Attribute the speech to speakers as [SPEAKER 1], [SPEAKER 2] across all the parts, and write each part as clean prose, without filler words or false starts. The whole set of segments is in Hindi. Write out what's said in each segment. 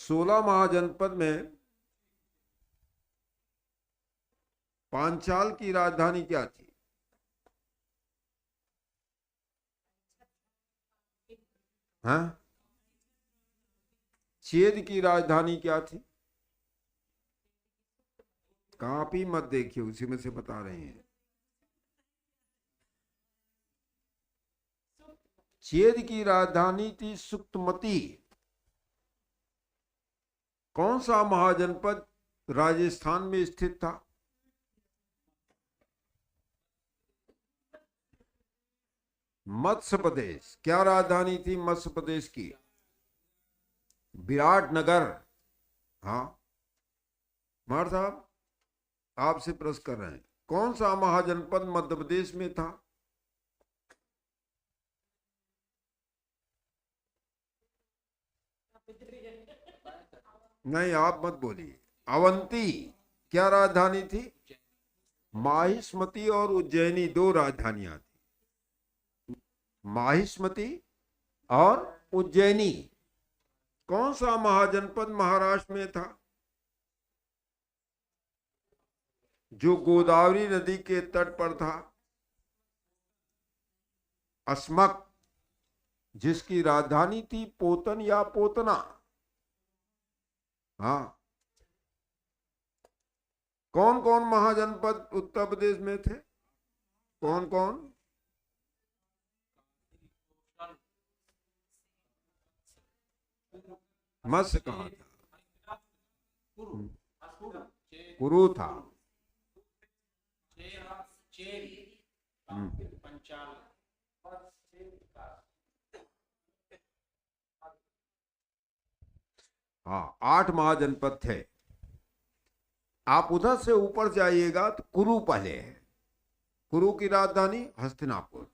[SPEAKER 1] 16 महाजनपद में पांचाल की राजधानी क्या थी? हाँ, चेद की राजधानी क्या थी? कापी मत देखिए, उसी में से बता रहे हैं। चेद की राजधानी थी सुक्तमती। कौन सा महाजनपद राजस्थान में स्थित था? मत्स्य प्रदेश। क्या राजधानी थी मत्स्य प्रदेश की? विराटनगर। हाँ, कुमार साहब आपसे प्रश्न कर रहे हैं, कौन सा महाजनपद मध्य प्रदेश में था? नहीं, आप मत बोलिए। अवंती। क्या राजधानी थी? माहिष्मती और उज्जैनी दो राजधानियां थी, माहिष्मती और उज्जैनी। कौन सा महाजनपद महाराष्ट्र में था जो गोदावरी नदी के तट पर था? अस्मक। जिसकी राजधानी थी पोतन या पोतना। हाँ। कौन कौन महाजनपद उत्तर प्रदेश में थे? कौन कौन? मत्स्य कहा था? कुरु था। हाँ, 8 महाजनपद थे। आप उधर से ऊपर जाइएगा तो कुरु पहले है। कुरु की राजधानी हस्तिनापुर।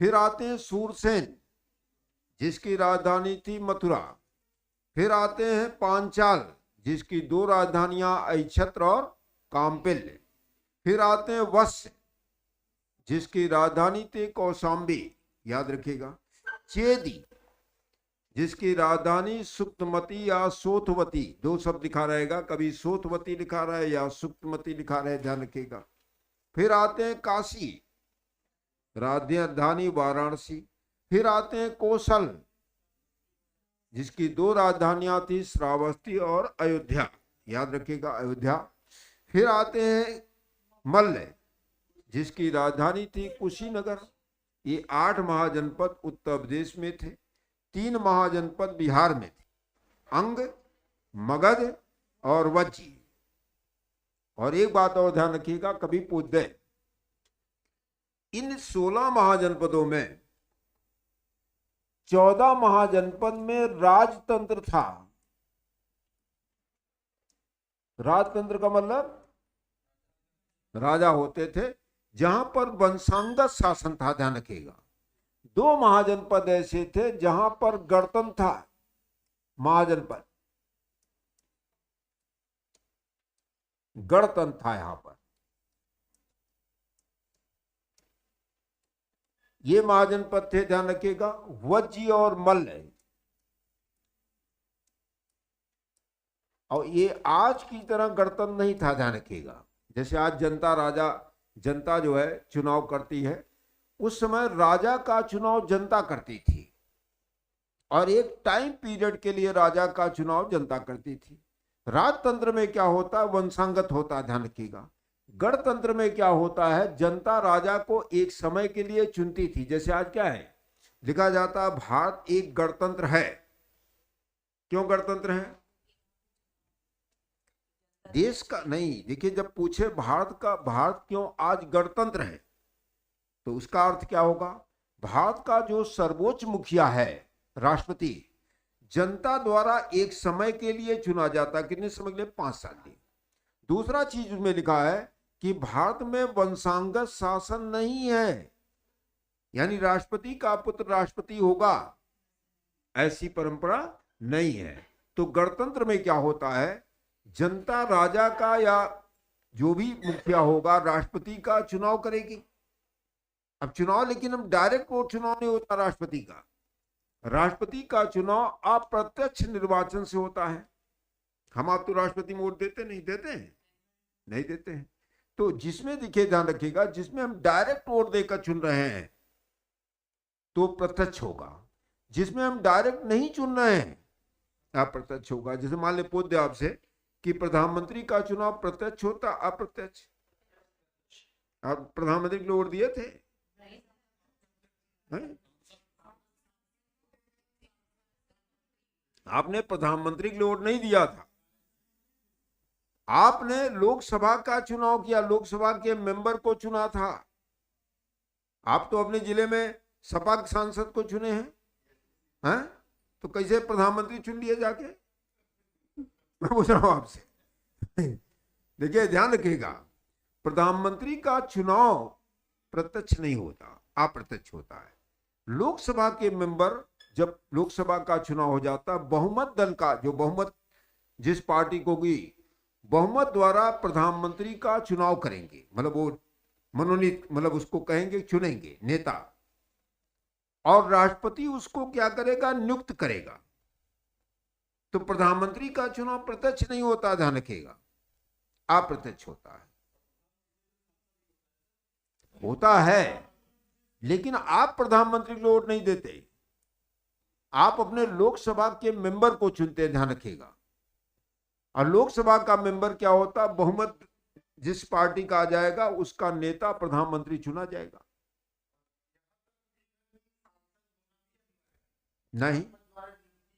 [SPEAKER 1] फिर आते हैं सूरसेन, जिसकी राजधानी थी मथुरा। फिर आते हैं पांचाल, जिसकी 2 राजधानियां ऐच्छत्र और काम्पिल्य। फिर आते हैं वत्स, जिसकी राजधानी थी कौशाम्बी, याद रखिएगा। चेदी, जिसकी राजधानी सुक्तमती या सोथवती, 2 शब्द लिखा रहेगा, कभी सोथवती लिखा रहे या सुक्तमती लिखा रहे, ध्यान रखिएगा। फिर आते हैं काशी, राजधानी वाराणसी। फिर आते हैं कौशल, जिसकी 2 राजधानियां थी श्रावस्ती और अयोध्या, याद रखिएगा, अयोध्या। फिर आते हैं मल्ल, जिसकी राजधानी थी कुशीनगर। ये 8 महाजनपद उत्तर प्रदेश में थे। 3 महाजनपद बिहार में थे, अंग, मगध और वज्जी। और एक बात और ध्यान रखिएगा, कभी पूछ दे, इन 16 महाजनपदों में 14 महाजनपद में राजतंत्र था। राजतंत्र का मतलब राजा होते थे, जहां पर वंशांगत शासन था, ध्यान रखिएगा। 2 महाजनपद ऐसे थे जहां पर गणतंत्र था। महाजनपद गणतंत्र था यहां पर। ये महाजनपद थे, ध्यान रखिएगा, वज्जी और मल्ल। और ये आज की तरह गणतंत्र नहीं था, ध्यान रखिएगा। जैसे आज जनता जो है चुनाव करती है, उस समय राजा का चुनाव जनता करती थी, और एक टाइम पीरियड के लिए राजा का चुनाव जनता करती थी। राजतंत्र में क्या होता है, वंशांगत होता है, ध्यान रखिएगा। गणतंत्र में क्या होता है, जनता राजा को एक समय के लिए चुनती थी। जैसे आज क्या है, लिखा जाता है भारत एक गणतंत्र है। क्यों गणतंत्र है? देश का नहीं, देखिए, जब पूछे भारत क्यों आज गणतंत्र है, तो उसका अर्थ क्या होगा, भारत का जो सर्वोच्च मुखिया है, राष्ट्रपति, जनता द्वारा एक समय के लिए चुना जाता। कितने समय के लिए? 5 साल के लिए। दूसरा चीज उसमें लिखा है कि भारत में वंशांगत शासन नहीं है, यानी राष्ट्रपति का पुत्र राष्ट्रपति होगा, ऐसी परंपरा नहीं है। तो गणतंत्र में क्या होता है, जनता राजा का या जो भी मुखिया होगा राष्ट्रपति का चुनाव करेगी। अब चुनाव, लेकिन अब डायरेक्ट वोट चुनाव नहीं होता राष्ट्रपति का, राष्ट्रपति का चुनाव अप्रत्यक्ष निर्वाचन से होता है। हम आप तो राष्ट्रपति में वोट देते नहीं, देते हैं? नहीं देते हैं। तो जिसमें देखिए, ध्यान रखिएगा, जिसमें हम डायरेक्ट वोट देकर चुन रहे हैं तो प्रत्यक्ष होगा, जिसमें हम डायरेक्ट नहीं चुन रहे हैं अप्रत्यक्ष होगा। जैसे मान ले पूछ दे आपसे कि प्रधानमंत्री का चुनाव प्रत्यक्ष होता अप्रत्यक्ष? आप प्रधानमंत्री के लिए वोट दिए थे? हैं? आपने प्रधानमंत्री के लिए वोट नहीं दिया था, आपने लोकसभा का चुनाव किया, लोकसभा के मेंबर को चुना था। आप तो अपने जिले में सपा के सांसद को चुने हैं, तो कैसे प्रधानमंत्री चुन लिए जाके? मैं पूछ रहा हूं आपसे। देखिए ध्यान रखिएगा, प्रधानमंत्री का चुनाव प्रत्यक्ष नहीं होता, अप्रत्यक्ष होता है। लोकसभा के मेंबर, जब लोकसभा का चुनाव हो जाता, बहुमत दल का, जो बहुमत जिस पार्टी को भी बहुमत द्वारा प्रधानमंत्री का चुनाव करेंगे, मतलब वो मनोनीत, मतलब उसको कहेंगे चुनेंगे नेता, और राष्ट्रपति उसको क्या करेगा? नियुक्त करेगा। तो प्रधानमंत्री का चुनाव प्रत्यक्ष नहीं होता, ध्यान रखिएगा, अप्रत्यक्ष होता है। होता है, लेकिन आप प्रधानमंत्री को वोट नहीं देते, आप अपने लोकसभा के मेंबर को चुनते हैं, ध्यान रखिएगा। और लोकसभा का मेंबर क्या होता? बहुमत जिस पार्टी का आ जाएगा उसका नेता प्रधानमंत्री चुना जाएगा। नहीं,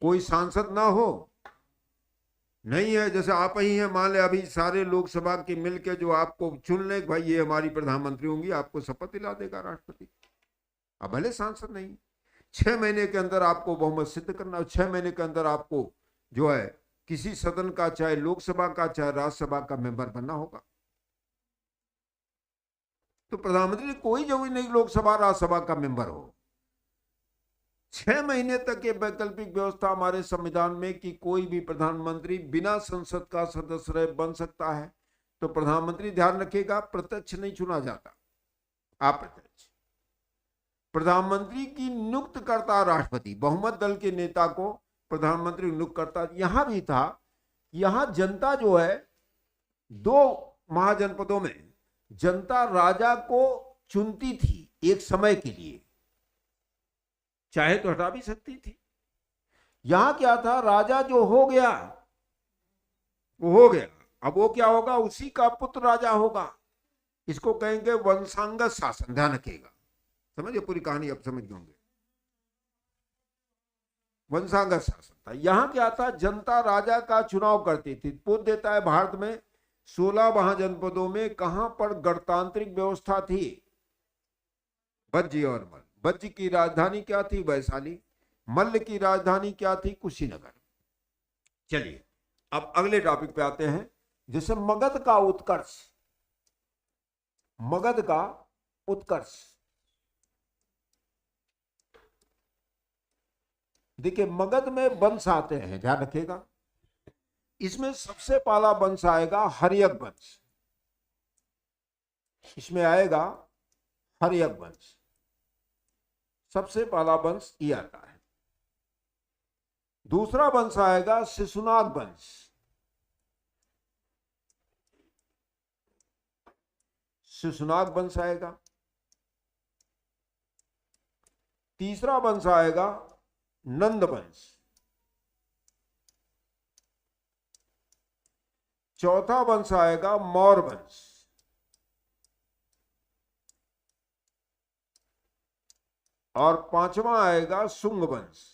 [SPEAKER 1] कोई सांसद ना हो, नहीं है। जैसे आप ही हैं, मान ले अभी सारे लोकसभा के मिलके जो आपको चुन ले, भाई ये हमारी प्रधानमंत्री होंगी, आपको शपथ दिला देगा राष्ट्रपति। अब भले सांसद नहीं, 6 महीने के अंदर आपको बहुमत सिद्ध करना, 6 महीने के अंदर आपको जो है किसी सदन का, चाहे लोकसभा का चाहे राज्यसभा का मेंबर बनना होगा। तो प्रधानमंत्री कोई जरूरी नहीं लोकसभा राज्यसभा का मेंबर हो। 6 महीने तक ये वैकल्पिक व्यवस्था हमारे संविधान में कि कोई भी प्रधानमंत्री बिना संसद का सदस्य रहे बन सकता है। तो प्रधानमंत्री, ध्यान रखिएगा, प्रत्यक्ष नहीं चुना जाता, अप्रत्यक्ष। प्रधानमंत्री की नियुक्त करता राष्ट्रपति, बहुमत दल के नेता को प्रधानमंत्री नियुक्त करता। यहां भी था, यहां जनता जो है, 2 महाजनपदों में जनता राजा को चुनती थी एक समय के लिए, चाहे तो हटा भी सकती थी। यहां क्या था, राजा जो हो गया वो हो गया, अब वो क्या होगा? उसी का पुत्र राजा होगा। इसको कहेंगे वंशांगत शासन, ध्यान रखिएगा, समझिए पूरी कहानी अब समझ होंगे। वंशांगत शासन था। यहां क्या था, जनता राजा का चुनाव करती थी। पूछ देता है भारत में 16 महाजनपदों में कहां पर गणतांत्रिक व्यवस्था थी? बज्जी और मल्ल। बज्जी की राजधानी क्या थी? वैशाली। मल्ल की राजधानी क्या थी? कुशीनगर। चलिए अब अगले टॉपिक पे आते हैं, जैसे मगध का उत्कर्ष। मगध का उत्कर्ष, देखिए मगध में वंश आते हैं, ध्यान रखिएगा। इसमें सबसे पहला वंश आएगा हर्यक वंश, इसमें आएगा हर्यक वंश, सबसे पहला वंश ये आता है। दूसरा वंश आएगा शिशुनाग वंश, शिशुनाग वंश आएगा। तीसरा वंश आएगा नंद वंश। चौथा वंश आएगा मौर्य वंश। और पांचवा आएगा शुंग वंश।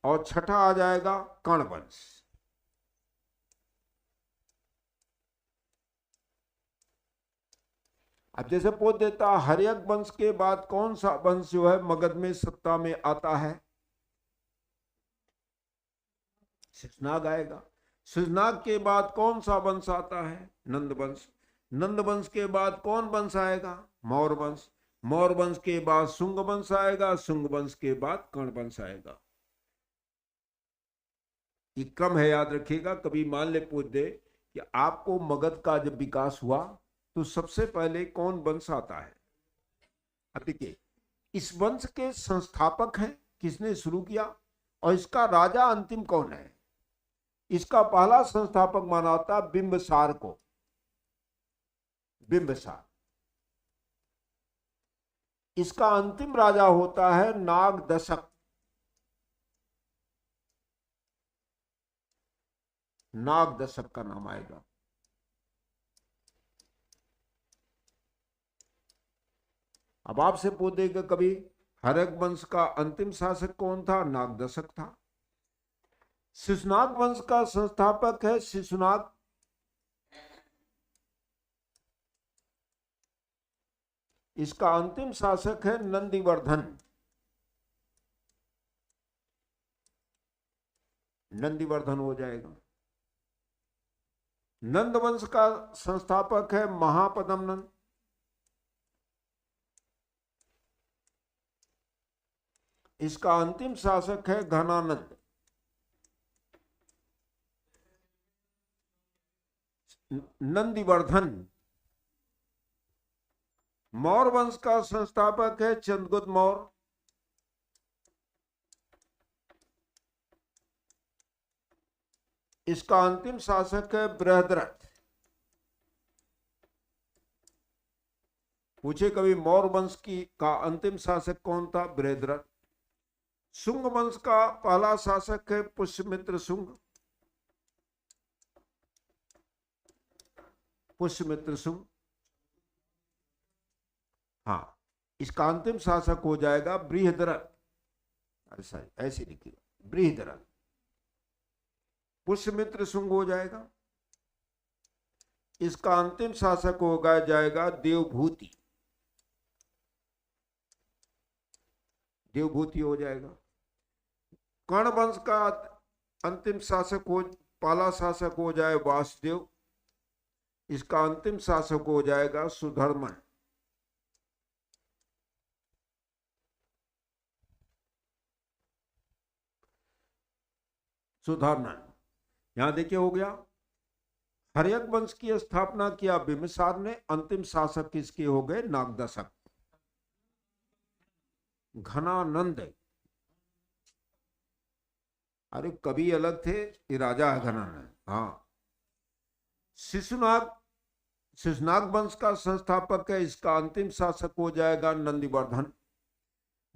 [SPEAKER 1] और छठा आ जाएगा कर्ण वंश। अब जैसे पूछ देता हर्यक वंश के बाद कौन सा वंश जो है मगध में सत्ता में आता है? शिशुनाग आएगा। शिशुनाग के बाद कौन सा वंश आता है? नंद वंश। नंद वंश के बाद कौन वंश आएगा? मौर्य वंश। मौर्य वंश के बाद शुंग वंश आएगा। शुंग वंश के बाद कर्ण वंश आएगा। ये क्रम है, याद रखिएगा। कभी मान ले पूछ दे कि आपको मगध का जब विकास हुआ तो सबसे पहले कौन वंश आता है, अब देखिए, इस वंश के संस्थापक हैं, किसने शुरू किया, और इसका राजा अंतिम कौन है। इसका पहला संस्थापक माना था बिंबिसार को, बिंबिसार। इसका अंतिम राजा होता है नागदशक, नागदशक का नाम आएगा। अब आपसे पूछेगा कभी हर्यक वंश का अंतिम शासक कौन था, नागदशक था। शिशुनाग वंश का संस्थापक है शिशुनाग। इसका अंतिम शासक है नंदिवर्धन, नंदिवर्धन हो जाएगा। नंद वंश का संस्थापक है महापद्मनंद। इसका अंतिम शासक है घनानंद। नंदिवर्धन। मौर्य वंश का संस्थापक है चंद्रगुप्त मौर्य। इसका अंतिम शासक है बृहद्रथ। पूछे कभी मौर्य वंश का अंतिम शासक कौन था, बृहद्रथ। शुंग वंश का पहला शासक है पुष्यमित्र शुंग, पुष्यमित्र शुंग। हाँ, इसका अंतिम शासक हो जाएगा बृहद्रथ, ऐसा ऐसे लिखिएगा, बृहद्रथ। पुष्यमित्र शुंग हो जाएगा। इसका अंतिम शासक होगा जाएगा देवभूति, देवभूति हो जाएगा। कर्ण वंश का अंतिम शासक हो, पहला शासक हो जाए वासुदेव। इसका अंतिम शासक हो जाएगा सुधर्मन। सुधर्मन। यहां देखिए हो गया। हर्यक वंश की स्थापना किया बिंबिसार ने। अंतिम शासक किसके हो गए, नागदशक। घनानंद, अरे कवि अलग थे, ये राजा है घनानंद। हाँ। शिशुनाग, शिशुनाग वंश का संस्थापक है। इसका अंतिम शासक हो जाएगा नंदिवर्धन।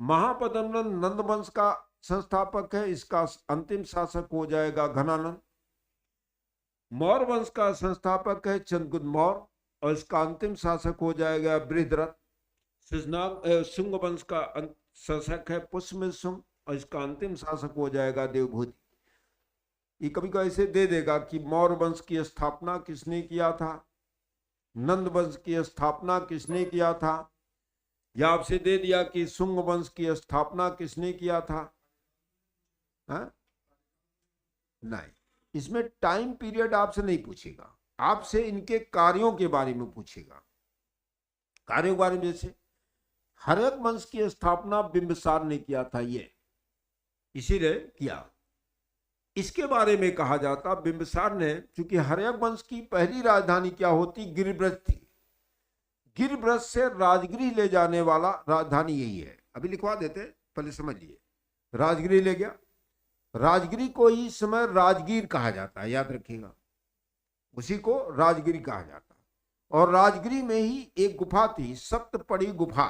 [SPEAKER 1] महापद्मनंद नंद वंश का संस्थापक है। इसका अंतिम शासक हो जाएगा घनानंद। मौर्य वंश का संस्थापक है चंद्रगुप्त मौर्य और इसका अंतिम शासक हो जाएगा बृहद्रथ। शुंग वंश का शासक है पुष्यमित्र शुंग और इसका अंतिम शासक हो जाएगा देवभूति। ये कभी कभी ऐसे दे देगा कि मौर्य वंश की स्थापना किसने किया था, नंद वंश की स्थापना किसने किया था, या आपसे दे दिया कि शुंग वंश की स्थापना किसने किया था। हा? नहीं, इसमें टाइम पीरियड आपसे नहीं पूछेगा, आपसे इनके कार्यों के बारे में पूछेगा। कार्यों के बारे में, जैसे हर्यक वंश की स्थापना बिंबिसार ने किया था, ये इसीलिए किया। इसके बारे में कहा जाता बिंबिसार ने, क्योंकि हर्यक वंश की पहली राजधानी क्या होती, गिरिब्रज थी। गिरिब्रज से राजगिरी ले जाने वाला राजधानी यही है। अभी लिखवा देते, पहले समझ लिए। राजगिरी ले गया, राजगिरी को ही इस समय राजगीर कहा जाता है, याद रखिएगा, उसी को राजगिरी कहा जाता है। और राजगिरी में ही एक गुफा थी, सप्तपड़ी गुफा।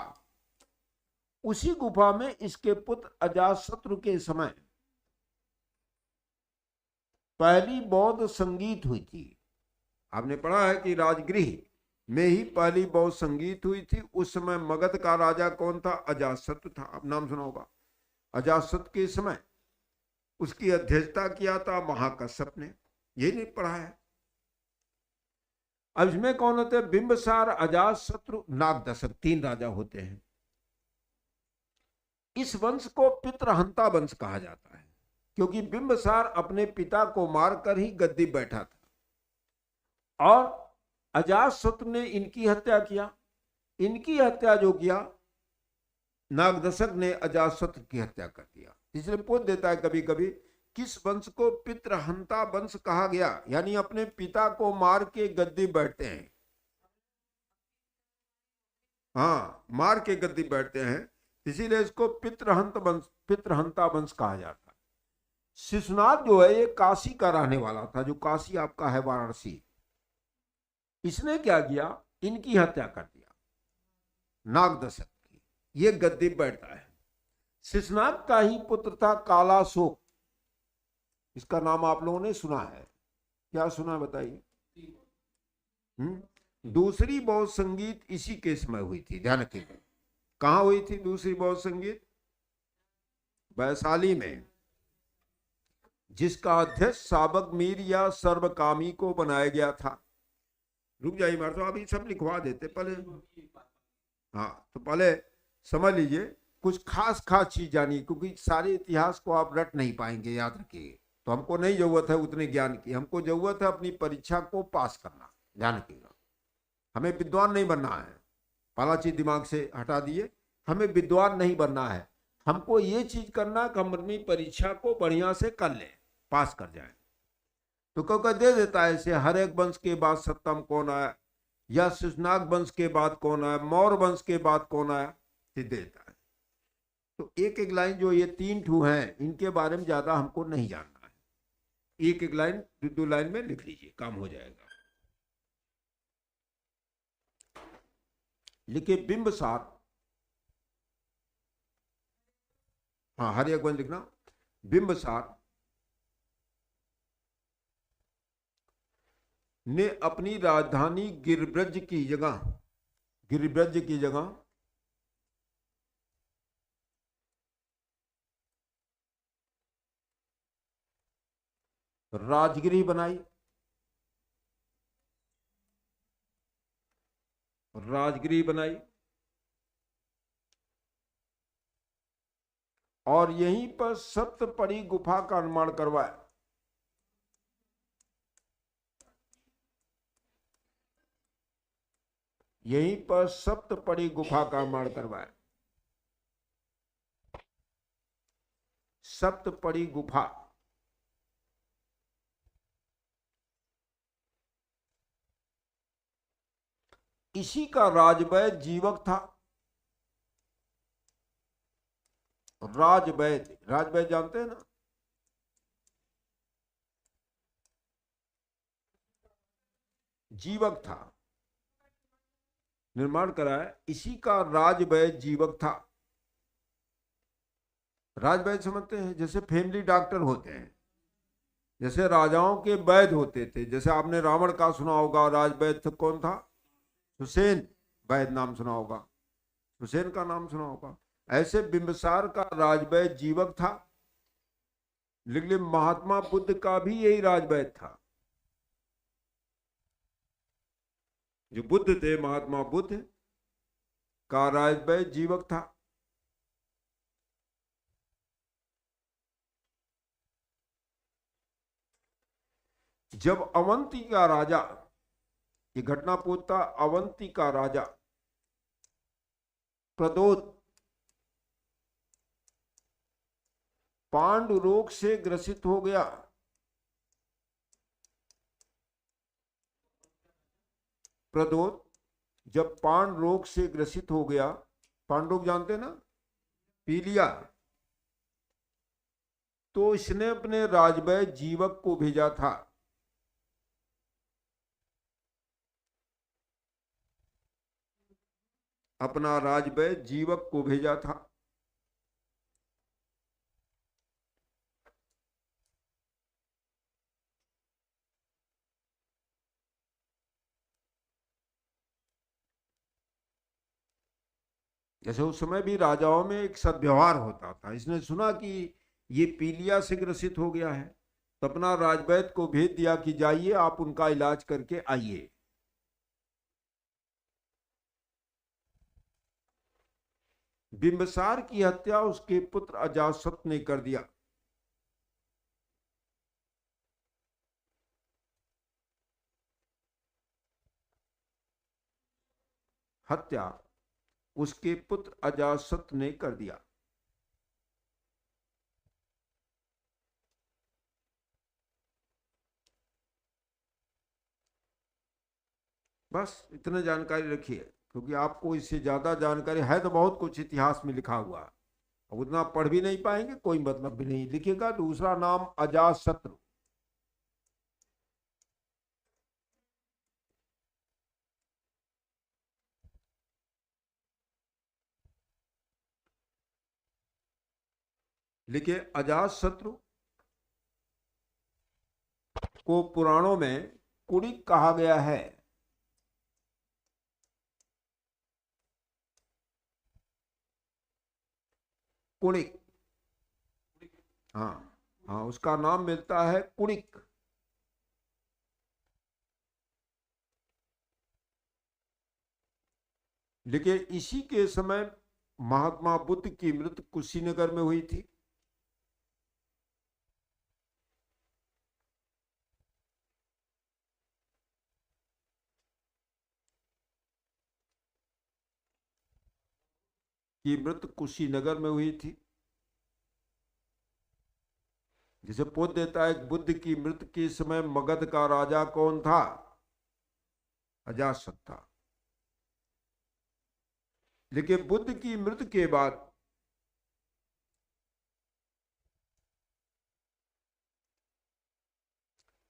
[SPEAKER 1] उसी गुफा में इसके पुत्र अजातशत्रु के समय पहली बौद्ध संगीत हुई थी। आपने पढ़ा है कि राजगृह में ही पहली बौद्ध संगीत हुई थी। उस समय मगध का राजा कौन था, अजातशत्रु था। आप नाम सुना होगा। अजातशत्रु के समय उसकी अध्यक्षता किया था महाकश्यप ने, यही नहीं पढ़ा है। अब इसमें कौन होते हैं, बिंबिसार, अजातशत्रु, नागदशक, तीन राजा होते हैं। इस वंश को पितृहंता वंश कहा जाता है, क्योंकि बिंबिसार अपने पिता को मारकर ही गद्दी बैठा था और अजातशत्रु ने इनकी हत्या किया। इनकी हत्या जो किया, नागदशक ने अजातशत्रु की हत्या कर दिया। इसलिए पूछ देता है कभी कभी, किस वंश को पितृहंता वंश कहा गया, यानी अपने पिता को मार के गद्दी बैठते हैं। हाँ, मार के गद्दी बैठते हैं, इसीलिए इसको पितृहंता वंश कहा जाता है। शिशुनाथ जो है ये काशी का रहने वाला था, जो काशी आपका है वाराणसी। इसने क्या किया, इनकी हत्या कर दिया, नागदशक की। ये गद्दी बैठता है। शिशुनाथ का ही पुत्र था कालाशोक। इसका नाम आप लोगों ने सुना है, क्या सुना है बताइए। दूसरी बौद्ध संगीत इसी के समय हुई थी, ध्यान रखिएगा। कहां हुई थी दूसरी बौद्ध संगीत? वैशाली में, जिसका अध्यक्ष साबक मीर या सर्वकामी को बनाया गया था। रुक जाइए मार, तो अभी सब लिखवा देते पहले। हाँ, तो पहले समझ लीजिए, कुछ खास खास चीज जानिए, क्योंकि सारे इतिहास को आप रट नहीं पाएंगे, याद रखिए। तो हमको नहीं जरूरत है उतने ज्ञान की, हमको जरूरत है अपनी परीक्षा को पास करना, ध्यान रखिएगा। हमें विद्वान नहीं बनना है, पहला चीज दिमाग से हटा दिए। हमें विद्वान नहीं बनना है, हमको ये चीज करना कि हम अपनी परीक्षा को बढ़िया से कर लें, पास कर जाए। तो क्योंकि दे देता है ऐसे, हर एक वंश के बाद सप्तम कौन आया, या शिशुनाग वंश के बाद कौन आया, मौर्य वंश के बाद कौन आया, दे देता है। तो एक एक लाइन जो ये तीन ठू हैं, इनके बारे में ज्यादा हमको नहीं जानना है। एक एक लाइन, दो लाइन में लिख लीजिए, काम हो जाएगा। लिखिए बिंबसार, हाँ हर एक वंश लिखना। बिंबसार ने अपनी राजधानी गिरिब्रज की जगह राजगिरी बनाई। राजगिरी बनाई और यहीं पर सप्तपदी गुफा का निर्माण करवाया। यहीं पर सप्तपदी गुफा का निर्माण करवाया। सप्तपदी गुफा, इसी का राजवैद्य जीवक था। राजवैद्य जानते हैं ना, जीवक था, निर्माण कराया, इसी का राजवैद्य जीवक था। राजवैद्य समझते हैं, जैसे फैमिली डॉक्टर होते हैं, जैसे राजाओं के वैद्य होते थे। जैसे आपने रावण का सुना होगा, राजवैद्य कौन था? हुसैन वैद्य नाम सुना होगा, हुसैन का नाम सुना होगा। ऐसे बिंबिसार का राजवैद्य जीवक था। लेकिन महात्मा बुद्ध का भी यही राजवैद्य था। जो बुद्ध थे, महात्मा बुद्ध का राजवैद्य जीवक था। जब अवंती का राजा, ये घटना पूछता, अवंती का राजा प्रदोत पांडु रोग से ग्रसित हो गया। प्रदोत जब पांडु रोग से ग्रसित हो गया, पांडु रोग जानते ना, पीलिया, तो इसने अपने राजवैद्य जीवक को भेजा था। अपना राजवैद्य जीवक को भेजा था। जैसे उस समय भी राजाओं में एक सद्व्यवहार होता था। इसने सुना कि ये पीलिया से ग्रसित हो गया है, तो अपना राजवैद्य को भेज दिया कि जाइए आप उनका इलाज करके आइए। बिंबिसार की हत्या उसके पुत्र अजातशत्रु ने कर दिया। हत्या उसके पुत्र अजातशत्रु ने कर दिया। बस इतने जानकारी रखिए, क्योंकि आपको इससे ज्यादा जानकारी है तो बहुत कुछ इतिहास में लिखा हुआ है, उतना पढ़ भी नहीं पाएंगे, कोई मतलब भी नहीं। लिखिएगा दूसरा नाम अजातशत्रु। लिखिए अजातशत्रु को पुराणों में कुणिक कहा गया है। कुणिक, हाँ हाँ, उसका नाम मिलता है कुणिक। देखिए इसी के समय महात्मा बुद्ध की मृत्यु कुशीनगर में हुई थी। की मृत्यु कुशीनगर में हुई थी। जिसे पोत देता है बुद्ध की मृत्यु के समय मगध का राजा कौन था? अजातशत्रु था। लेकिन बुद्ध की मृत्यु के बाद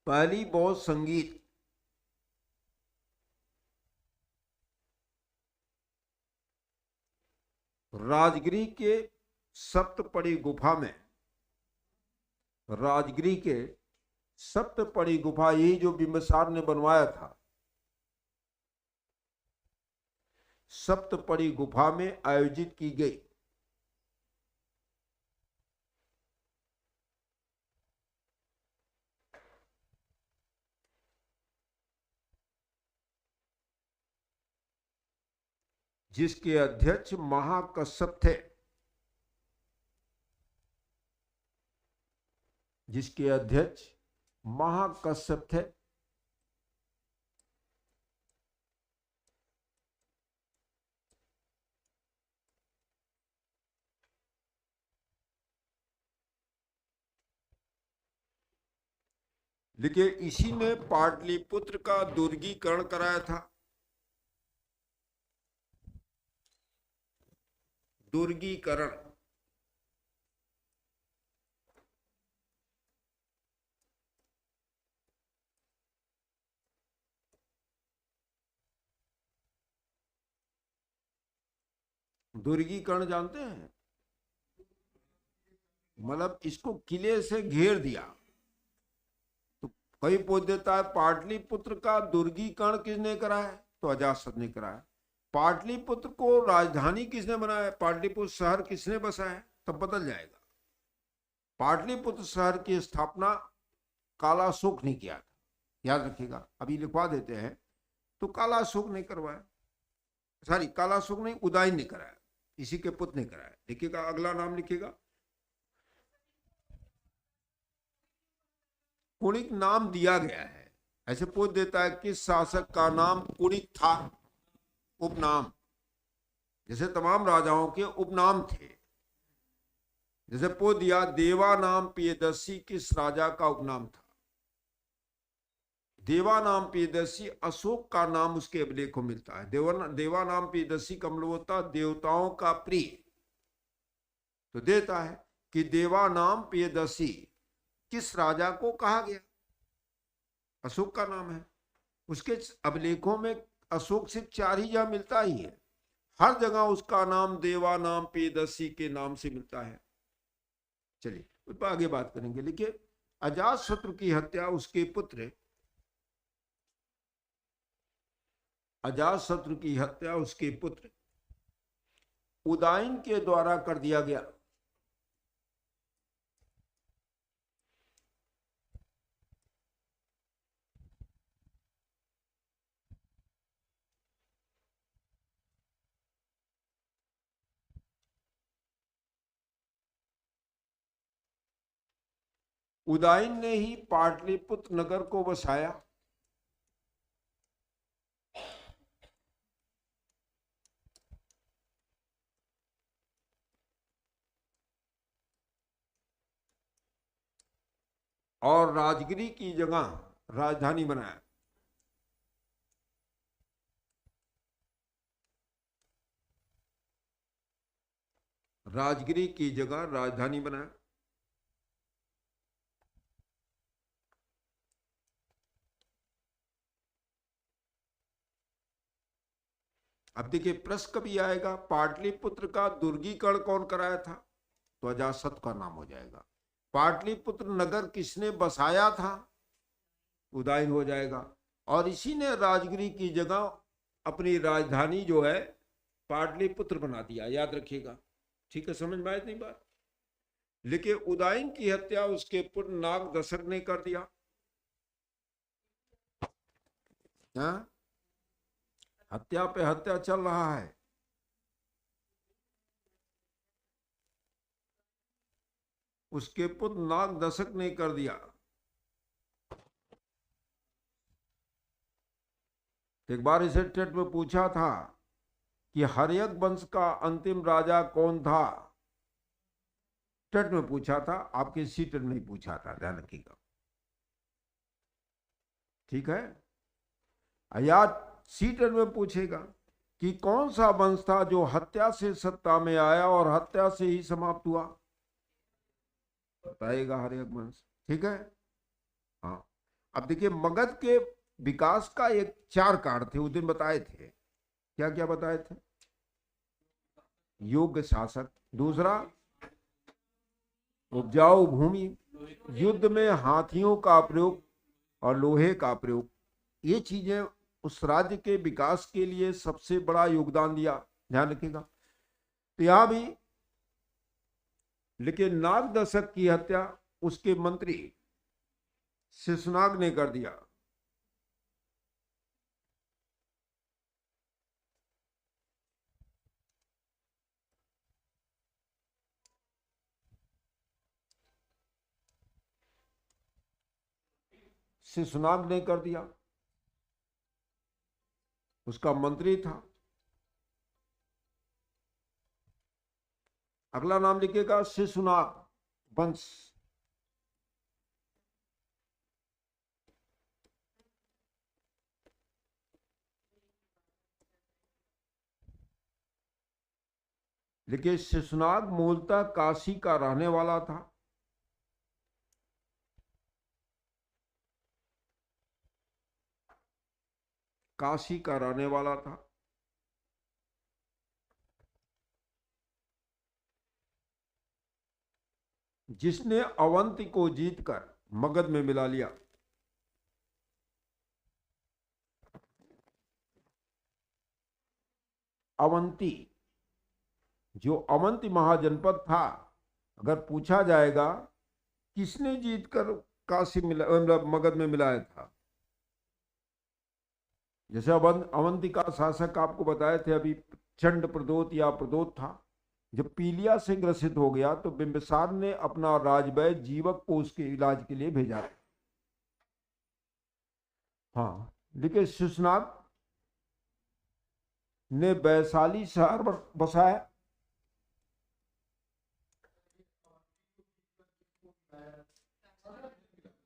[SPEAKER 1] पहली बौद्ध संगीत राजगिरी के सप्तपड़ी गुफा में, राजगिरी के सप्तपड़ी गुफा, यही जो बिंबिसार ने बनवाया था, सप्तपड़ी गुफा में आयोजित की गई। जिसके अध्यक्ष महाकश्यप थे, जिसके अध्यक्ष महाकश्यप थे। देखिए इसी ने पाटलिपुत्र का दुर्गीकरण कराया था। दुर्गीकरण, दुर्गीकरण जानते हैं? मतलब इसको किले से घेर दिया। तो कई पूछ देता है पाटलिपुत्र का दुर्गीकरण किसने करा है? तो अजातशत्रु ने कराया। पाटलिपुत्र को राजधानी किसने बनाया? पाटलिपुत्र शहर किसने बसाया? तब बदल जाएगा। पाटलिपुत्र शहर की स्थापना कालाशोक ने किया था, याद रखिएगा। अभी लिखवा देते हैं। तो कालाशोक ने करवाया, सॉरी कालाशोक नहीं, उदयन ने कराया, इसी के पुत्र ने कराया। लिखिएगा, अगला नाम लिखिएगा। कुणिक नाम दिया गया है। ऐसे पूछ देता है किस शासक का नाम कुणिक था? उपनाम, जैसे तमाम राजाओं के उपनाम थे। जैसे पूछ दिया देवा नाम प्रियदर्शी किस राजा का उपनाम था? देवा नाम प्रियदर्शी अशोक का नाम उसके अभिलेख को मिलता है। देवा नाम प्रियदर्शी का मतलब होता देवताओं का प्रिय। तो देता है कि देवा नाम प्रियदर्शी किस राजा को कहा गया? अशोक का नाम है। उसके अभिलेखों में अशोक सिर्फ 4 ही जगह मिलता ही है। हर जगह उसका नाम देवा नाम प्रियदर्शी के नाम से मिलता है। चलिए उस पर आगे बात करेंगे। लिखिए अजातशत्रु की हत्या उसके पुत्र, अजातशत्रु की हत्या उसके पुत्र उदयन के द्वारा कर दिया गया। उदयन ने ही पाटलिपुत्र नगर को बसाया। और राजगिरी की जगह राजधानी बनाया। राजगिरी की जगह राजधानी बनाया। अब देखिए प्रश्न कभी आएगा, पाटलिपुत्र का दुर्गीकरण कौन कराया था, तो अजातशत्रु का नाम हो जाएगा। पाटलिपुत्र नगर किसने बसाया था, उदयन हो जाएगा। और इसी ने राजगिरी की जगह अपनी राजधानी जो है पाटलिपुत्र बना दिया, याद रखिएगा। ठीक है, समझ में आए नहीं बात। लेकिन उदयन की हत्या उसके पुत्र नाग दशरथ ने कर दिया। हाँ? हत्या पे हत्या चल रहा है। उसके पुत्र नाग दशरथ ने कर दिया। एक बार इसे टेट में पूछा था कि हर्यक वंश का अंतिम राजा कौन था, टेट में पूछा था, आपके सी टेट में नहीं पूछा था, ध्यान रखिएगा। ठीक है, या सी टेट में पूछेगा कि कौन सा वंश था जो हत्या से सत्ता में आया और हत्या से ही समाप्त हुआ, बताएगा हर्यक वंश। ठीक है। हाँ, अब देखिए मगध के विकास का एक 4 कारण थे, उस दिन बताए थे। क्या क्या बताए थे, योग्य शासक, दूसरा उपजाऊ भूमि, युद्ध में हाथियों का प्रयोग और लोहे का प्रयोग, ये चीजें उस राज्य के विकास के लिए सबसे बड़ा योगदान दिया, ध्यान रखिएगा। तो यहां भी, लेकिन नाग दशरथ की हत्या उसके मंत्री शिशुनाग ने कर दिया। शिशुनाग ने कर दिया, उसका मंत्री था। अगला नाम लिखिएगा शिशुनाग वंश। देखिए शिशुनाग मूलतः काशी का रहने वाला था। काशी का रहने वाला था। जिसने अवंती को जीतकर मगध में मिला लिया। अवंती, जो अवंती महाजनपद था, अगर पूछा जाएगा किसने जीतकर काशी मिला, मतलब मगध में मिलाया था, जैसे अवंती का शासक आपको बताए थे अभी, चंड प्रदोत या प्रदोत था। जब पीलिया से ग्रसित हो गया तो बिंबिसार ने अपना राजवैद्य जीवक को उसके इलाज के लिए भेजा। हाँ, लेकिन शिशुनाग ने वैशाली शहर बसाया।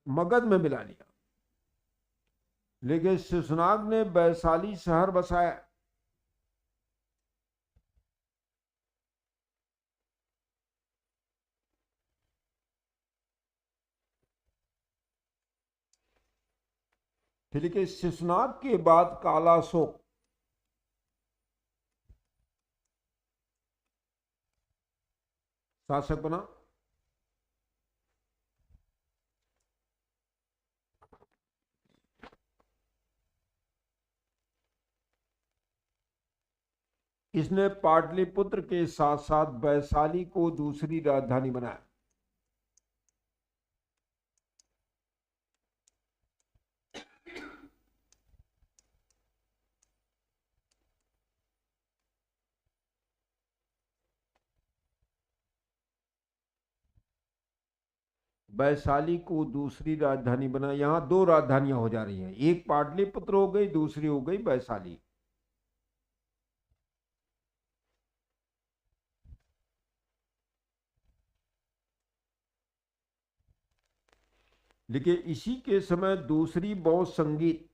[SPEAKER 1] मगध में मिला लिया, लेकिन शिशुनाग ने वैशाली शहर बसाया। फिर के शिशुनाग के बाद कालाशोक शासक बना। इसने पाटलिपुत्र के साथ साथ वैशाली को दूसरी राजधानी बनाया। वैशाली को दूसरी राजधानी बना। यहां 2 राजधानियां हो जा रही हैं, एक पाटलिपुत्र हो गई, दूसरी हो गई वैशाली। लेकिन इसी के समय दूसरी बौद्ध संगीत,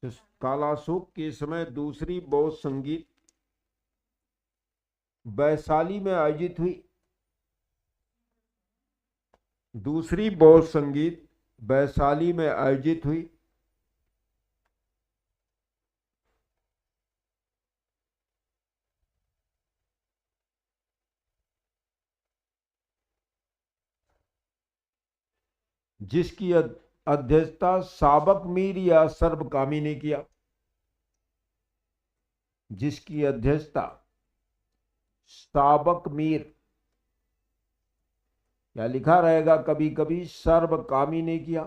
[SPEAKER 1] कालाशोक के समय दूसरी बौद्ध संगीत वैशाली में आयोजित हुई। दूसरी बौद्ध संगीत वैशाली में आयोजित हुई। जिसकी अध्यक्षता साबक मीर या सर्वकामी ने किया। जिसकी अध्यक्षता साबक मीर, या लिखा रहेगा कभी कभी सर्वकामी ने किया।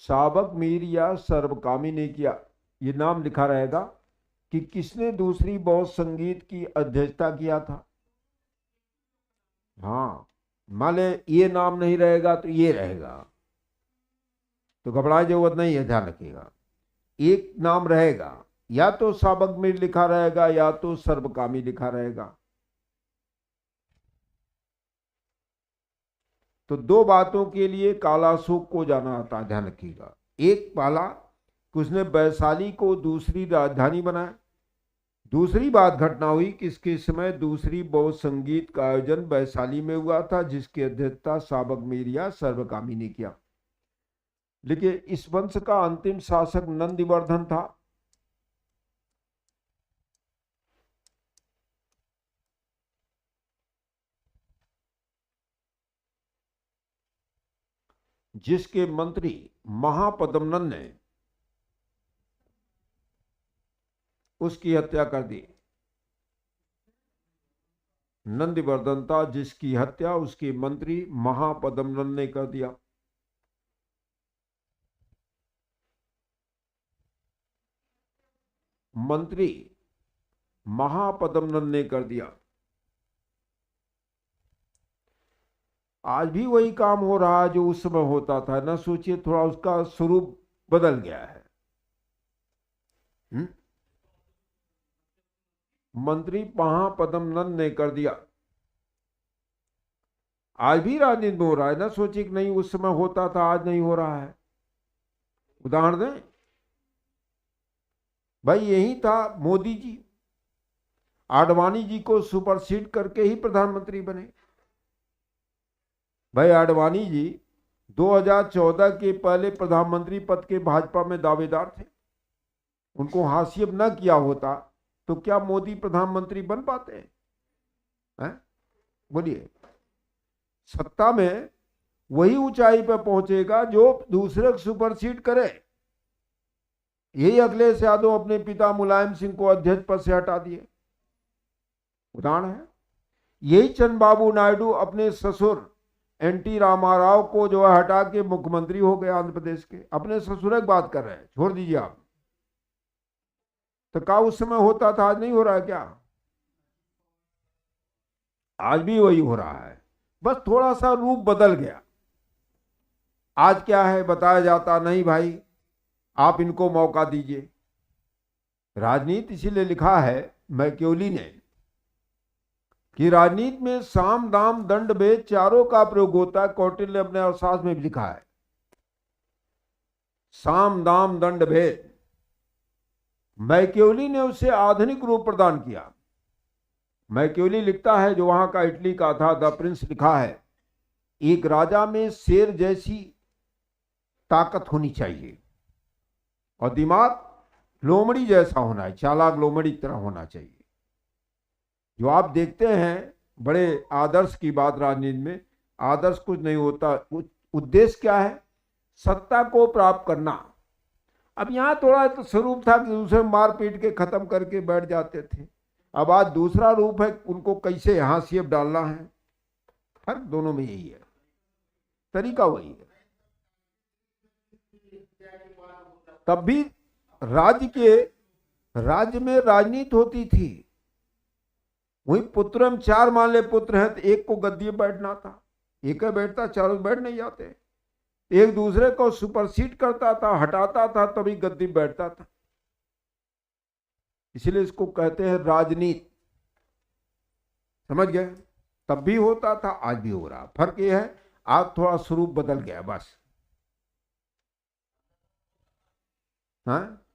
[SPEAKER 1] साबक मीर या सर्वकामी ने किया, ये नाम लिखा रहेगा कि किसने दूसरी बौद्ध संगीत की अध्यक्षता किया था। हाँ, मान ले ये नाम नहीं रहेगा तो ये रहेगा, तो घबराने की जरूरत नहीं है, ध्यान रखिएगा। एक नाम रहेगा, या तो साबक मीर लिखा रहेगा या तो सर्वकामी लिखा रहेगा। तो दो बातों के लिए कालाशोक को जाना आता है, ध्यान रखिएगा। एक पाला कि उसने वैशाली को दूसरी राजधानी बनाया। दूसरी बात घटना हुई कि इसके समय दूसरी बौद्ध संगीत का आयोजन वैशाली में हुआ था, जिसकी अध्यक्षता साबक मीर या सर्वकामी ने किया। लेकिन इस वंश का अंतिम शासक नंदिवर्धन था। जिसके मंत्री महापद्मनंद ने उसकी हत्या कर दी। नंदिवर्धन था जिसकी हत्या उसके मंत्री महापद्मनंद ने कर दिया। मंत्री महापद्मनंद ने कर दिया। आज भी वही काम हो रहा है जो उस समय होता था। ना सोचिए, थोड़ा उसका स्वरूप बदल गया है। मंत्री महापद्मनंद ने कर दिया। आज भी राजनीति में हो रहा है। ना सोचिए कि नहीं उस समय होता था, आज नहीं हो रहा है। उदाहरण दें भाई, यही था मोदी जी, आडवाणी जी को सुपरसीड करके ही प्रधानमंत्री बने। भाई आडवाणी जी 2014 के पहले प्रधानमंत्री पद के भाजपा में दावेदार थे। उनको हासिल न किया होता तो क्या मोदी प्रधानमंत्री बन पाते हैं? बोलिए। सत्ता में वही ऊंचाई पर पहुंचेगा जो दूसरे को सुपरसीड करे। यही अखिलेश यादव अपने पिता मुलायम सिंह को अध्यक्ष पद से हटा दिए, उदाहरण है। यही चंद्रबाबू नायडू अपने ससुर एनटी रामाराव को जो है हटा के मुख्यमंत्री हो गए आंध्र प्रदेश के। अपने ससुर की बात कर रहे हैं, छोड़ दीजिए आप। तो क्या उस समय होता था, आज नहीं हो रहा है क्या? आज भी वही हो रहा है, बस थोड़ा सा रूप बदल गया। आज क्या है बताया जाता नहीं भाई, आप इनको मौका दीजिए। राजनीति इसीलिए लिखा है मैकियावेली ने कि राजनीति में साम दाम दंड भेद चारों का प्रयोग होता है। कौटिल्य ने अपने अर्थशास्त्र में भी लिखा है साम दाम दंड भेद। मैकियावेली ने उसे आधुनिक रूप प्रदान किया। मैकियावेली लिखता है, जो वहां का इटली का था, द प्रिंस लिखा है, एक राजा में शेर जैसी ताकत होनी चाहिए और दिमाग लोमड़ी जैसा होना है, चालाक लोमड़ी की तरह होना चाहिए। जो आप देखते हैं बड़े आदर्श की बात, राजनीति में आदर्श कुछ नहीं होता। उद्देश्य क्या है? सत्ता को प्राप्त करना। अब यहां थोड़ा तो स्वरूप था कि दूसरे मार पीट के खत्म करके बैठ जाते थे। अब आज दूसरा रूप है, उनको कैसे हाशिए डालना है। फर्क दोनों में यही है, तरीका वही है। तब भी राज्य में राजनीति होती थी। वही पुत्र में चार मान ले पुत्र है तो एक को गद्दी बैठना था, एक बैठता, चारों बैठ नहीं जाते। एक दूसरे को सुपरसीड करता था, हटाता था, तभी गद्दी बैठता था। इसलिए इसको कहते हैं राजनीति। समझ गए? तब भी होता था, आज भी हो रहा। फर्क यह है आज थोड़ा स्वरूप बदल गया बस। हाँ,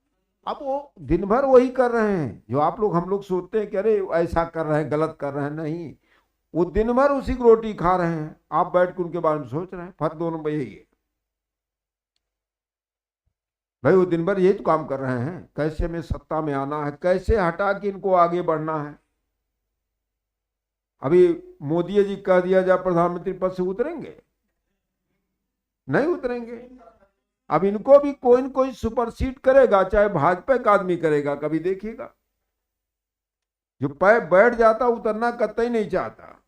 [SPEAKER 1] अब वो दिन भर वही कर रहे हैं जो आप लोग हम लोग सोचते हैं कि अरे ऐसा कर रहे हैं, गलत कर रहे हैं। नहीं, वो दिन भर उसी की रोटी खा रहे हैं, आप बैठ के उनके बारे में सोच रहे हैं। फर्क दोनों में यही है भाई, वो दिन भर यही तो काम कर रहे हैं, कैसे हमें सत्ता में आना है, कैसे हटा के इनको आगे बढ़ना है। अभी मोदी जी कह दिया जाए प्रधानमंत्री पद से, उतरेंगे? नहीं उतरेंगे। अब इनको भी कोई न कोई सुपरसीड करेगा, चाहे भाजपा का आदमी करेगा, कभी देखिएगा। जो पैर बैठ जाता उतरना कतई नहीं चाहता।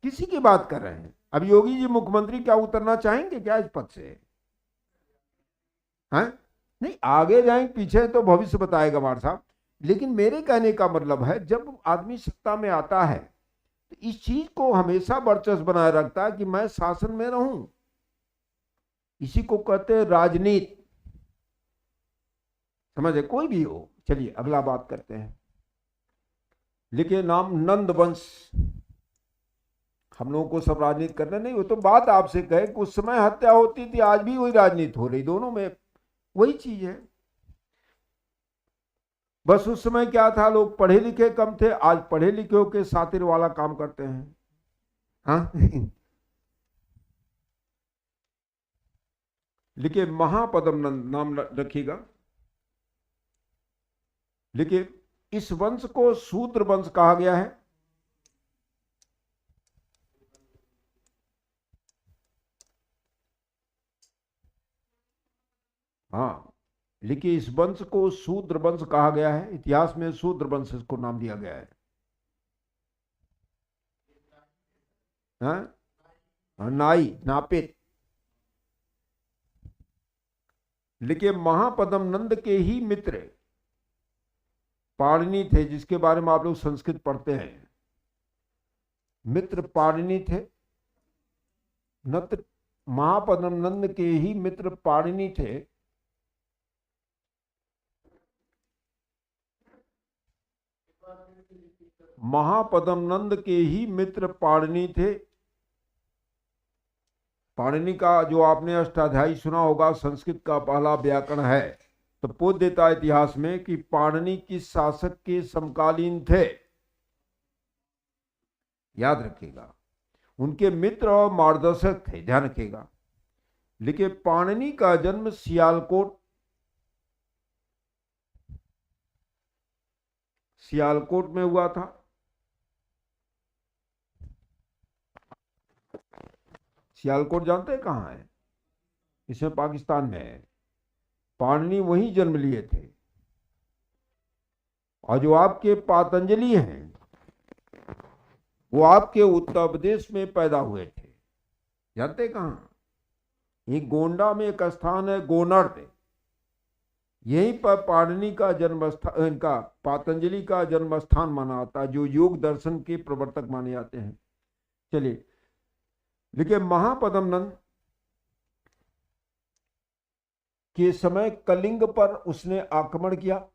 [SPEAKER 1] किसी की बात कर रहे हैं? अब योगी जी मुख्यमंत्री क्या उतरना चाहेंगे क्या इस पद से? हैं? नहीं, आगे जाएंगे पीछे तो भविष्य बताएगा हमारे साहब। लेकिन मेरे कहने का मतलब है, जब आदमी सत्ता में आता है तो इस चीज को हमेशा वर्चस्व बनाए रखता है कि मैं शासन में रहूं। इसी को कहते हैं राजनीति। समझे? कोई भी हो। चलिए अगला बात करते हैं। लिखिए नाम नंद वंश। हम लोगों को सब राजनीति करने नहीं, वो तो बात आपसे कहे कि उस समय हत्या होती थी, आज भी वही राजनीति हो रही, दोनों में वही चीज है। बस उस समय क्या था, लोग पढ़े लिखे कम थे, आज पढ़े लिखे होके सातिर वाला काम करते हैं। हाँ लिखिए महापदम नंद नाम रखिएगा। लिखिए इस वंश को शूद्र वंश कहा गया है। हाँ, लिखिए इस वंश को शूद्र वंश कहा गया है। इतिहास में शूद्र वंश इसको नाम दिया गया है। हाँ? नाई, नापित। लिखिए महापदम नंद के ही मित्र पाणिनि थे, जिसके बारे में आप लोग संस्कृत पढ़ते हैं। मित्र पाणिनि थे। नत्र महापदम नंद के ही मित्र पाणिनि थे। महापदम नंद के ही मित्र पाणिनि थे। पाणिनि का जो आपने अष्टाध्यायी सुना होगा, संस्कृत का पहला व्याकरण है, तो पोत देता है इतिहास में कि पाणिनि किस शासक के समकालीन थे। याद रखिएगा, उनके मित्र और मार्गदर्शक थे, ध्यान रखिएगा। लिखिए पाणिनि का जन्म सियालकोट में हुआ था। सियालकोट जानते हैं कहाँ है? इसमें पाकिस्तान में है। पाणिनि वहीं जन्म लिए थे। और जो आपके पातंजलि हैं, वो आपके उत्तर प्रदेश में पैदा हुए थे। जानते कहाँ? ये गोंडा में एक स्थान है गोनर्द, यहीं पर पाणिनि का जन्म स्थान, इनका पातंजलि का जन्म स्थान माना जाता है, जो योग दर्शन के प्रवर्तक माने जाते हैं। चलिए देखिए महापदम नंद के समय कलिंग पर उसने आक्रमण किया।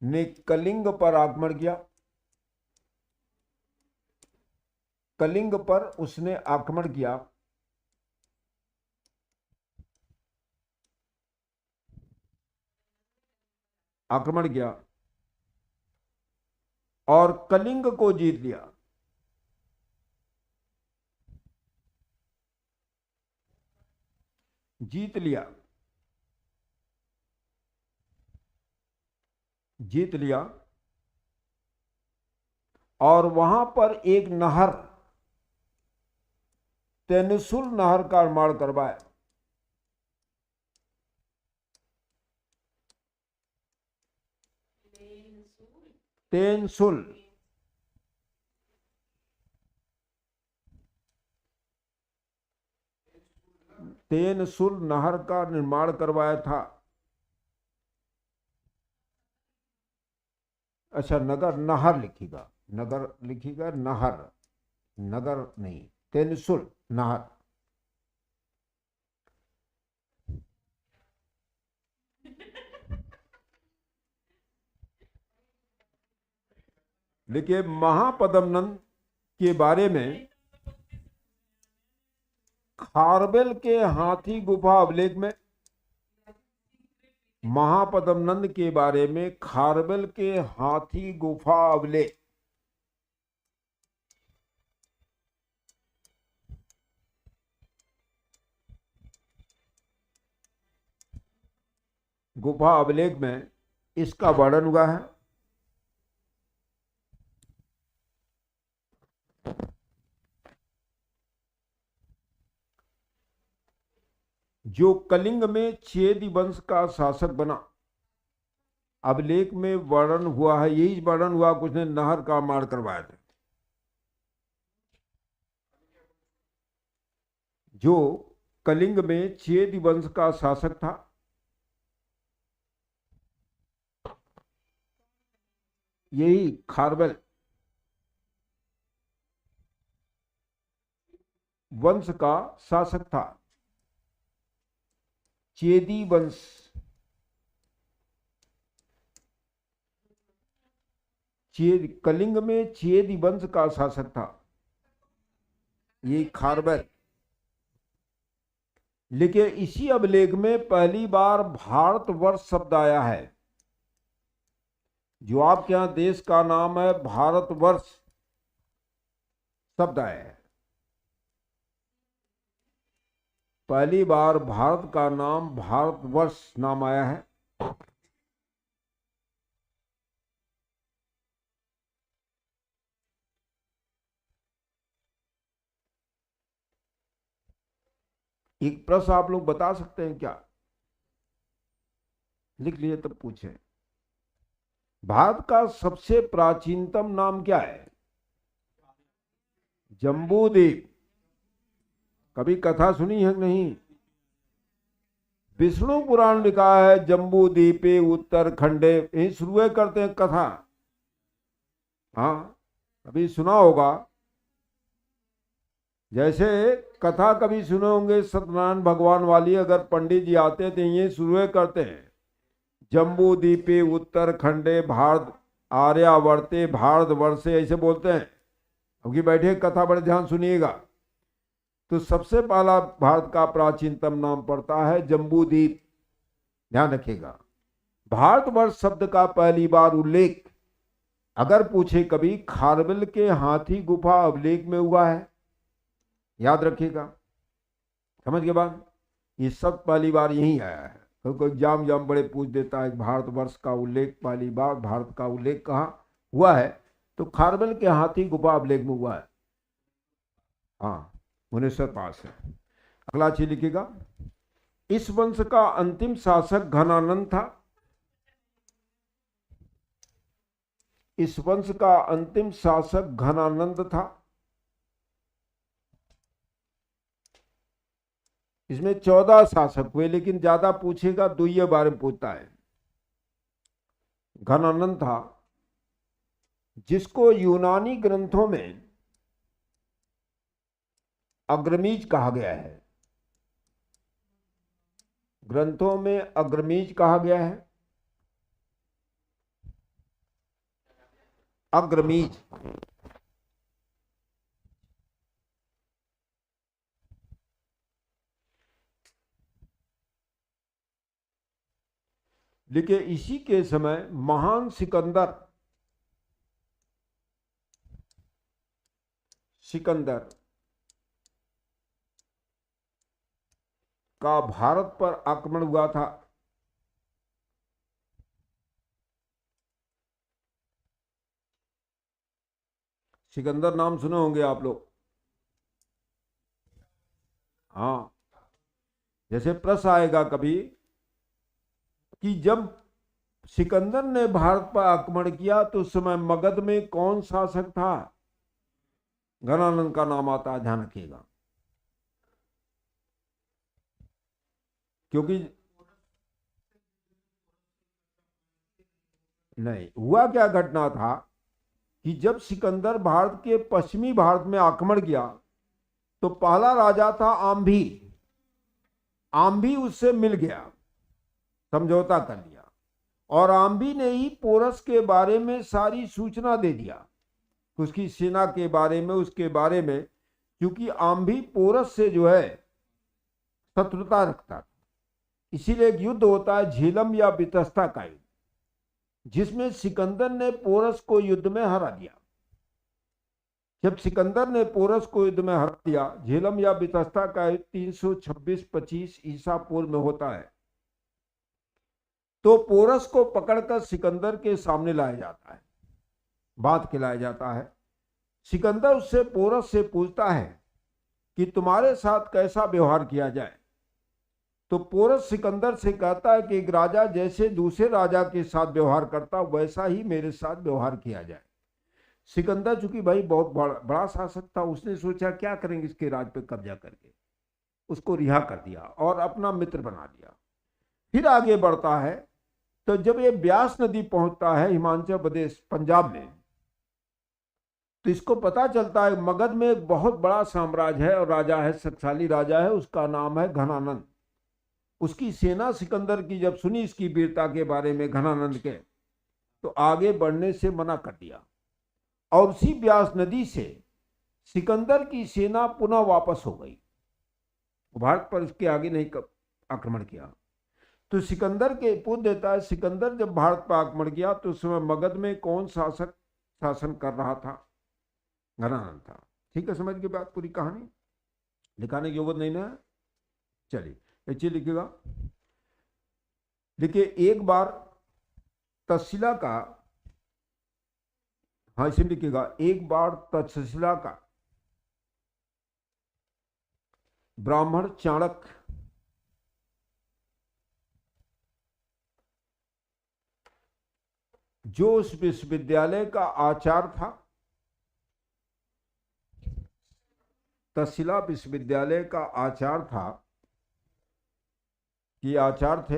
[SPEAKER 1] ने कलिंग पर आक्रमण किया। कलिंग पर उसने आक्रमण किया। आक्रमण किया और कलिंग को जीत लिया। जीत लिया। जीत लिया और वहां पर एक नहर, तेनुसुल नहर का निर्माण करवाया। तेनसुल। तेनसुल नहर का निर्माण करवाया था। अच्छा, नगर, नहर लिखिएगा, नगर लिखिएगा, नहर, नगर नहीं, तेनसुल नहर। देखिए महापदम नंद के बारे में खारबेल के हाथी गुफा अभिलेख में महापद्म नंद के बारे में खारबेल के हाथी गुफा अभिलेख गुफा अभिलेख में इसका वर्णन हुआ है। जो कलिंग में चेदी वंश का शासक बना, अभिलेख में वर्णन हुआ है। यही वर्णन हुआ कुछ ने नहर का मार करवाया था। जो कलिंग में चेदी वंश का शासक था, यही खारबेल वंश का शासक था। चेदी वंश, कलिंग में चेदी वंश का शासक था ये खारबेल। लेकिन इसी अभिलेख में पहली बार भारतवर्ष शब्द आया है। जो आपके यहां देश का नाम है भारतवर्ष शब्द आया है। पहली बार भारत का नाम भारतवर्ष नाम आया है। एक प्रश्न आप लोग बता सकते हैं क्या? लिख लिए तब पूछें। भारत का सबसे प्राचीनतम नाम क्या है? जम्बूद्वीप। कभी कथा सुनी है नहीं? विष्णु पुराण लिखा है जम्बूद्वीपे उत्तरखंडे, यही शुरू करते हैं कथा। हाँ, कभी सुना होगा। जैसे कथा कभी सुने होंगे सत्यनारायण भगवान वाली, अगर पंडित जी आते तो ये शुरू करते हैं जम्बूद्वीपे उत्तरखंडे भारत आर्यावर्ते भारतवर्षे, ऐसे बोलते हैं। क्योंकि बैठे कथा बड़े ध्यान सुनिएगा। तो सबसे पहला भारत का प्राचीनतम नाम पड़ता है जम्बूद्वीप, ध्यान रखिएगा। भारतवर्ष शब्द का पहली बार उल्लेख अगर पूछे कभी खारबेल के हाथी गुफा अभिलेख में हुआ है, याद रखिएगा। समझ के बाद ये सब पहली बार यही आया है। कोई एग्जाम जाम बड़े पूछ देता है भारतवर्ष का उल्लेख पहली बार भारत का उल्लेख कहाँ हुआ है, तो खारबेल के हाथी गुफा अभिलेख में हुआ है। हाँ, मुनेश्वर पास है। अगला चीज लिखिएगा। इस वंश का अंतिम शासक घनानंद था। इस वंश का अंतिम शासक घनानंद था। इसमें 14 शासक हुए, लेकिन ज्यादा पूछेगा तो ये बारे में पूछता है। घनानंद था जिसको यूनानी ग्रंथों में अग्रमीज कहा गया है। ग्रंथों में अग्रमीज कहा गया है। अग्रमीज लेकिन इसी के समय महान सिकंदर का भारत पर आक्रमण हुआ था। सिकंदर नाम सुने होंगे आप लोग। हाँ, जैसे प्रश्न आएगा कभी कि जब सिकंदर ने भारत पर आक्रमण किया तो उस समय मगध में कौन शासक था? घनानंद का नाम आता है, ध्यान रखिएगा। क्योंकि नहीं हुआ, क्या घटना था कि जब सिकंदर भारत के पश्चिमी भारत में आक्रमण किया तो पहला राजा था आम्भी। आम्भी उससे मिल गया, समझौता कर लिया, और आम्भी ने ही पोरस के बारे में सारी सूचना दे दिया, उसकी सेना के बारे में, उसके बारे में। क्योंकि आम्भी पोरस से जो है शत्रुता रखता था। इसीलिए एक युद्ध होता है झेलम या बितस्ता का युद्ध, जिसमें सिकंदर ने पोरस को युद्ध में हरा दिया। जब सिकंदर ने पोरस को युद्ध में हरा दिया, झेलम या बितस्ता का युद्ध 326-25 ईसा पूर्व में होता है। तो पोरस को पकड़कर सिकंदर के सामने लाया जाता है, बात खिलाया जाता है। सिकंदर उससे पोरस से पूछता है कि तुम्हारे साथ कैसा व्यवहार किया जाए। तो पोरस सिकंदर से कहता है कि एक राजा जैसे दूसरे राजा के साथ व्यवहार करता वैसा ही मेरे साथ व्यवहार किया जाए। सिकंदर चूंकि भाई बहुत बड़ा शासक था, उसने सोचा क्या करेंगे इसके राज पे कब्जा करके, उसको रिहा कर दिया और अपना मित्र बना दिया। फिर आगे बढ़ता है, तो जब ये ब्यास नदी पहुंचता है हिमाचल प्रदेश पंजाब में, तो इसको पता चलता है मगध में एक बहुत बड़ा साम्राज्य है और राजा है, शक्तिशाली राजा है, उसका नाम है घनानंद। उसकी सेना सिकंदर की जब सुनी इसकी वीरता के बारे में घनानंद के, तो आगे बढ़ने से मना कर दिया और उसी ब्यास नदी से सिकंदर की सेना पुनः वापस हो गई। भारत पर इसके आगे नहीं आक्रमण किया। तो सिकंदर के पूछ देता है, सिकंदर जब भारत पर आक्रमण किया तो उस समय मगध में कौन शासक शासन कर रहा था? घनानंद था। ठीक है, समझ के बात, पूरी कहानी लिखाने की जरूरत नहीं ना। चलिए एक चीज लिखिएगा, देखिए एक बार तक्षशिला का, हाँ इसे लिखिएगा, एक बार तक्षशिला का ब्राह्मण चाणक्य जो उस विश्वविद्यालय का आचार्य था, तक्षशिला विश्वविद्यालय का आचार्य था, ये आचार्य थे,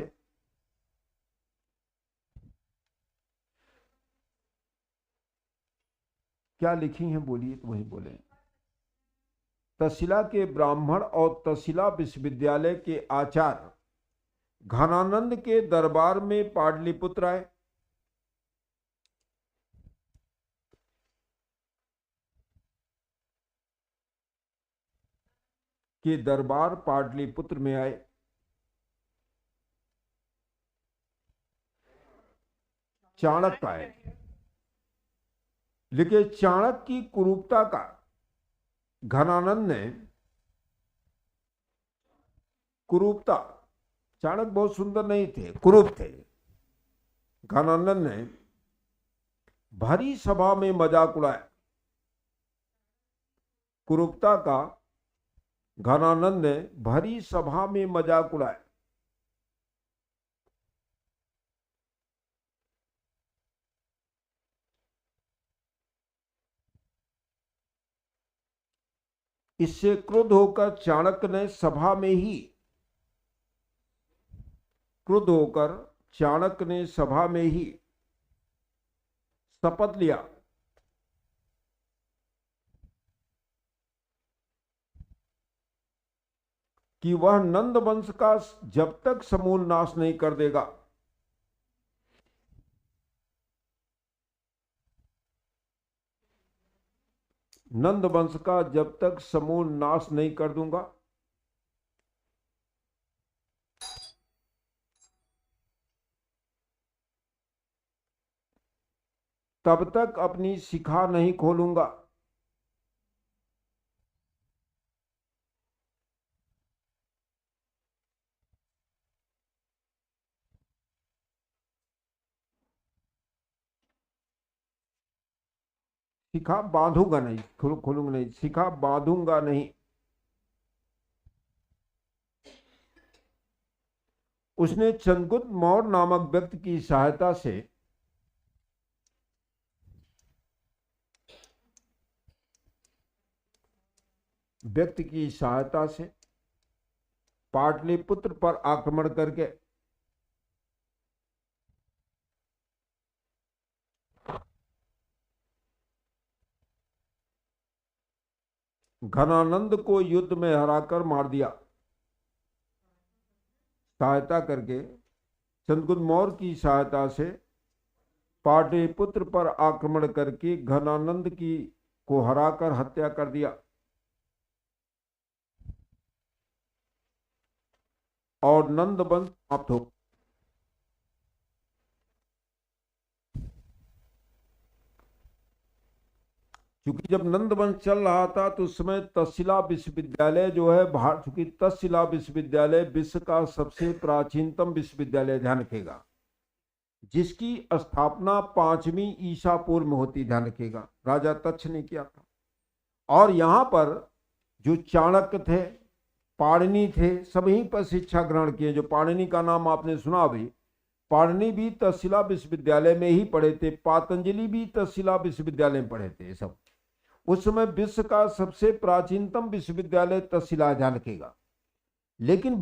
[SPEAKER 1] क्या लिखी हैं बोलिए तो वही बोले। तक्षशिला के ब्राह्मण और तक्षशिला विश्वविद्यालय के आचार्य घनानंद के दरबार में पाटलिपुत्र आए। के दरबार पाटलिपुत्र में आए। चाणक्य आए, लेकिन चाणक्य की कुरूपता का घनानंद ने, कुरूपता, चाणक्य बहुत सुंदर नहीं थे, कुरूप थे। घनानंद ने भरी सभा में मजाक उड़ाया। कुरूपता का घनानंद ने भरी सभा में मजाक उड़ाया। इससे क्रुद्ध होकर चाणक्य ने सभा में ही, क्रुद्ध होकर चाणक्य ने सभा में ही शपथ लिया कि वह नंद वंश का जब तक समूल नाश नहीं कर देगा, नंद वंश का जब तक समूल नाश नहीं कर दूंगा, तब तक अपनी शिखा नहीं खोलूंगा। शिखा बांधूंगा नहीं, खोलूंगा नहीं, शिखा बांधूंगा नहीं। उसने चंद्रगुप्त मौर्य नामक व्यक्ति की सहायता से पाटलिपुत्र पर आक्रमण करके घनानंद को युद्ध में हराकर मार दिया। सहायता करके, चंद्रगुप्त मौर्य की सहायता से पाटलिपुत्र पर आक्रमण करके घनानंद की को हराकर हत्या कर दिया। और नंद वंश समाप्त हो। क्योंकि जब नंद वंश चल रहा था तो उस समय तक्षशिला विश्वविद्यालय जो है भारत, चूंकि तक्षशिला विश्वविद्यालय विश्व का सबसे प्राचीनतम विश्वविद्यालय, ध्यान रखेगा, जिसकी स्थापना 5वीं ईसा पूर्व में होती, ध्यान रखेगा, राजा तक्ष ने किया था। और यहां पर जो चाणक्य थे, पाणिनि थे, सब यहीं पर शिक्षा ग्रहण किए। जो पाणिनि का नाम आपने सुना अभी, पाणिनि भी तक्षशिला विश्वविद्यालय में ही पढ़े थे, पातंजलि भी तक्षशिला विश्वविद्यालय में पढ़े थे सब। उस समय विश्व का सबसे प्राचीनतम विश्वविद्यालय तक्षशिला, ध्यान रखेगा। लेकिन